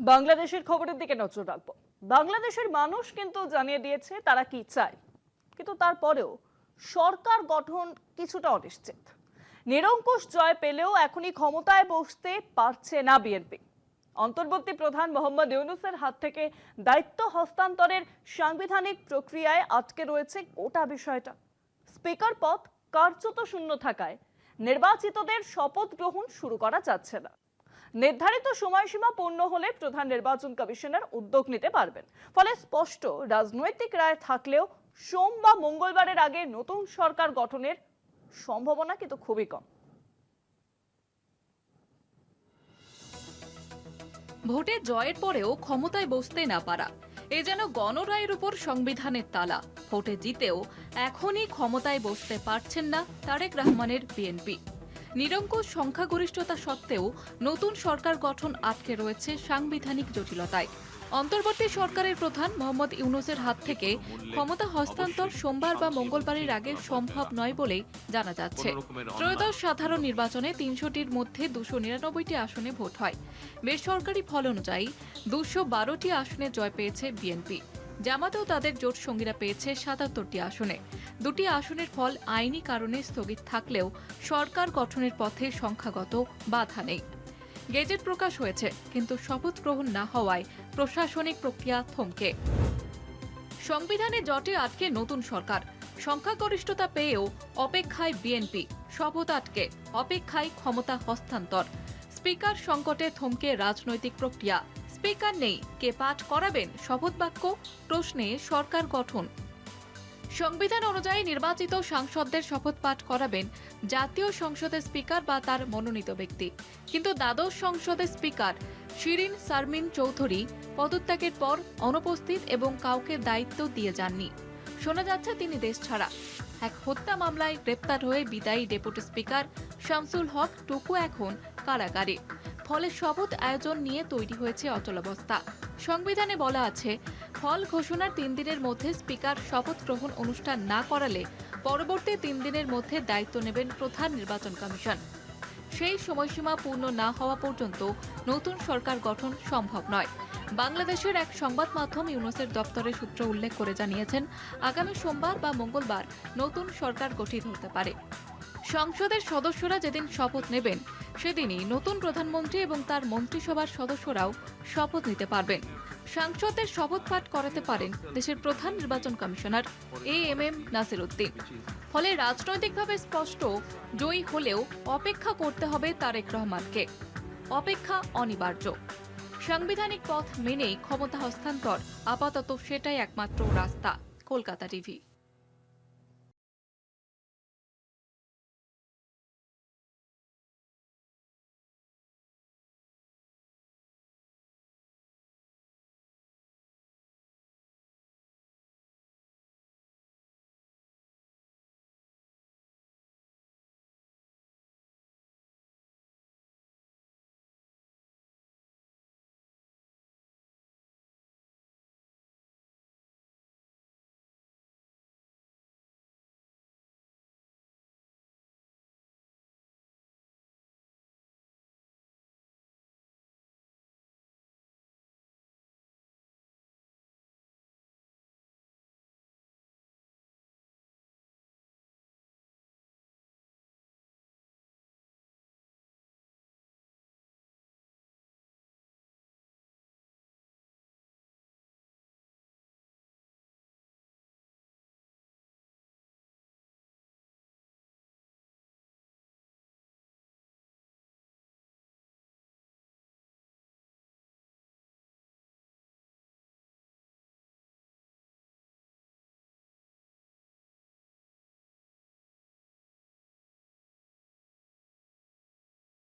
বাংলাদেশের খবরের দিকে নজর রাখবো। বাংলাদেশের মানুষ কিন্তু জানিয়ে দিয়েছে তারা কি চায়, কিন্তু তারপরেও সরকার গঠন কিছুটা অনিশ্চিত। নিরঙ্কুশ জয় পেলেও এখনই ক্ষমতায় বসতে পারছে না বিএনপি। অন্তর্বর্তী প্রধান মোহাম্মদ ইউনূসের হাত থেকে দায়িত্ব হস্তান্তরের সাংবিধানিক প্রক্রিয়ায় আটকে রয়েছে গোটা বিষয়টা। স্পিকার পদ কার্যত শূন্য থাকায় নির্বাচিতদের শপথ গ্রহণ শুরু করা যাচ্ছে না। নির্ধারিত সময়সীমা পূর্ণ হলে প্রধান নির্বাচন কমিশনার উদ্যোগ নিতে পারবেন। ফলে স্পষ্ট রাজনৈতিক রায় থাকলেও সোম বা মঙ্গলবারের আগে নতুন সরকার গঠনের সম্ভাবনা কিন্তু খুবই কম। ভোটে জয়ের পরেও ক্ষমতায় বসতে না পারা, এ যেন গণরায়ের উপর সংবিধানের তালা। ভোটে জিতেও এখনই ক্ষমতায় বসতে পারছেন না তারেক রহমানের বিএনপি। নিরঙ্কুশ সংখ্যাগরিষ্ঠতা সত্ত্বেও নতুন সরকার গঠন আটকে রয়েছে সাংবিধানিক জটিলতায়। অন্তর্বর্তী সরকারের প্রধান মোহাম্মদ ইউনূসের হাত থেকে ক্ষমতা হস্তান্তর সোমবার বা মঙ্গলবারের আগে সম্ভব নয় বলেই জানা যাচ্ছে। ত্রয়োদশ সাধারণ নির্বাচনে ৩০০টির মধ্যে ২৯৯টি আসনে ভোট হয়। বেসরকারি ফল অনুযায়ী ২১২টি আসনে জয় পেয়েছে বিএনপি। জামাতেও তাদের জোট সঙ্গীরা পেয়েছে ৭৭টি আসনে। দুটি আসনের ফল আইনি কারণে স্থগিত থাকলেও সরকার গঠনের পথে সংখ্যাগত বাধা নেই। গেজেট প্রকাশ হয়েছে, কিন্তু শপথ গ্রহণ না হওয়ায় প্রশাসনিক প্রক্রিয়া থমকে। সংবিধানে জটে আটকে নতুন সরকার, সংখ্যাগরিষ্ঠতা পেয়েও অপেক্ষায় বিএনপি। শপথ আটকে অপেক্ষায় ক্ষমতা হস্তান্তর। স্পিকার সংকটে থমকে রাজনৈতিক প্রক্রিয়া। স্পিকার নেই, কে পাঠ করাবেন শপথ বাক্য? প্রশ্নে সরকার গঠন। সংবিধান অনুযায়ী নির্বাচিত সাংসদদের শপথ পাঠ করাবেন জাতীয় সংসদের স্পিকার বা তার মনোনীত ব্যক্তি। কিন্তু দ্বাদশ সংসদের স্পিকার শিরিন শারমিন চৌধুরী পদত্যাগের পর অনুপস্থিত এবং কাউকে দায়িত্ব দিয়ে যাননি। শোনা যাচ্ছে তিনি দেশ ছাড়া। এক হত্যা মামলায় গ্রেপ্তার হয়ে বিদায়ী ডেপুটি স্পিকার শামসুল হক টুকু এখন কারাগারে। ফলে শপথ আয়োজন নিয়ে তৈরি হয়েছে অচলাবস্থা। সংবিধানে বলা আছে, ফল ঘোষণার ৩ দিনের মধ্যে স্পিকার শপথ গ্রহণ অনুষ্ঠান না করালে পরবর্তী ৩ দিনের মধ্যে দায়িত্ব নেবেন প্রধান নির্বাচন কমিশন। সেই সময়সীমা পূর্ণ না হওয়া পর্যন্ত নতুন সরকার গঠন সম্ভব নয়। বাংলাদেশের এক সংবাদ মাধ্যম ইউনূসের দপ্তরের সূত্র উল্লেখ করে জানিয়েছেন, আগামী সোমবার বা মঙ্গলবার নতুন সরকার গঠিত হতে পারে। সংসদের সদস্যরা যেদিন শপথ নেবেন সেদিনই নতুন প্রধানমন্ত্রী এবং তার মন্ত্রিসভার সদস্যরাও শপথ নিতে পারবেন। সাংসদদের শপথ পাঠ করাতে পারেন দেশের প্রধান নির্বাচন কমিশনার এএমএম নাসির উদ্দিন। ফলে রাজনৈতিকভাবে স্পষ্ট, জয়ী হলেও অপেক্ষা করতে হবে তারেক রহমানকে। অপেক্ষা অনিবার্য। সাংবিধানিক পথ মেনেই ক্ষমতা হস্তান্তর, আপাতত সেটাই একমাত্র রাস্তা। কলকাতা টিভি।